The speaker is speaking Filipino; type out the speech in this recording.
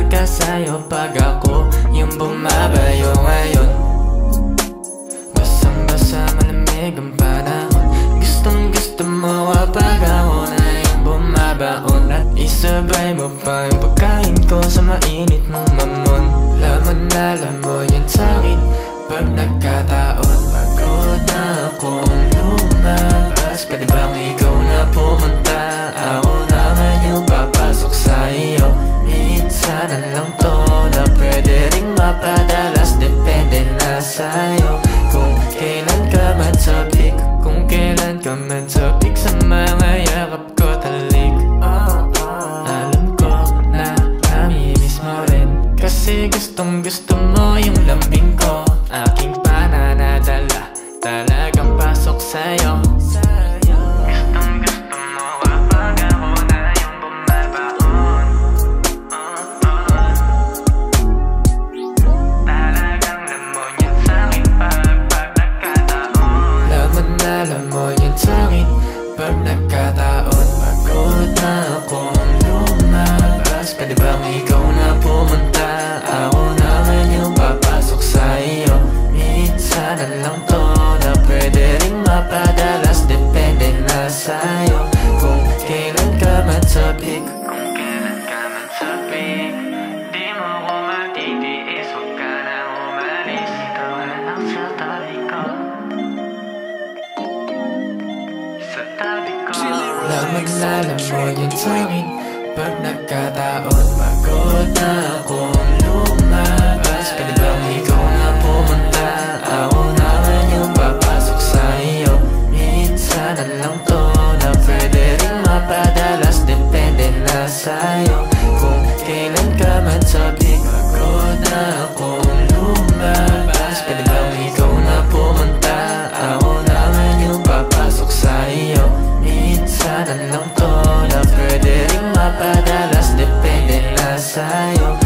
mamarka sa'yo pag ako yung bumabayo ngayon. Basang-basa, malamig ang panahon. Gustong-gusto mo pag ako na yung bumabaon. At isabay mo pa yung pagkain ko sa mainit mong mamon. Laman na alam mo yan sa'kin pag nagkataon. Pagod na akong lumabas, pwede bang ikaw na pumunta? Ako naman yung papasok sa iyo. Minsan na lang to na pwede ring mapadalas. Depende na sa'yo kung kailan ka man sabik. Kung kailan ka man sabik sa mga yakap ko talik. Alam ko na namimiss mo rin, kasi gustong gusto mo yung lambing ko. Aking pananadala, talagang pasok sa'yo. Gustong gusto mo kapag ako na yung bumabaon. Talagang lamon yan sa'kin pag nagkataon. Laman na lamon yan sa'kin pag nagkataon. Pagod na akong lumabas, pwede bang ikaw na pumunta? Ako naman yung papasok sa iyo. Minsan na lang to na pwede ring mapadalas. Depende na sa'yo kung kailan ka man sabik. Kung kailan ka man sabik, di mo ko matitiis. Huwag ka na umalis, ikaw na lang sa tabi ko. Sa tabi ko. Lamang lalam mo yan sa'kin pag nagkataon. Pagod na akong lumabas, pwede bang ikaw na pumunta? Ako naman yung papasok sa iyo. Minsan na lang to na pwede ring mapadalas. Depende na sa'yo kung kailan ka man sabik. Pagod na akong lumabas, pwede bang ikaw na pumunta? Ako naman yung papasok sa iyo. Minsan na lang to na pwede ring mapadalas. Depende na sa'yo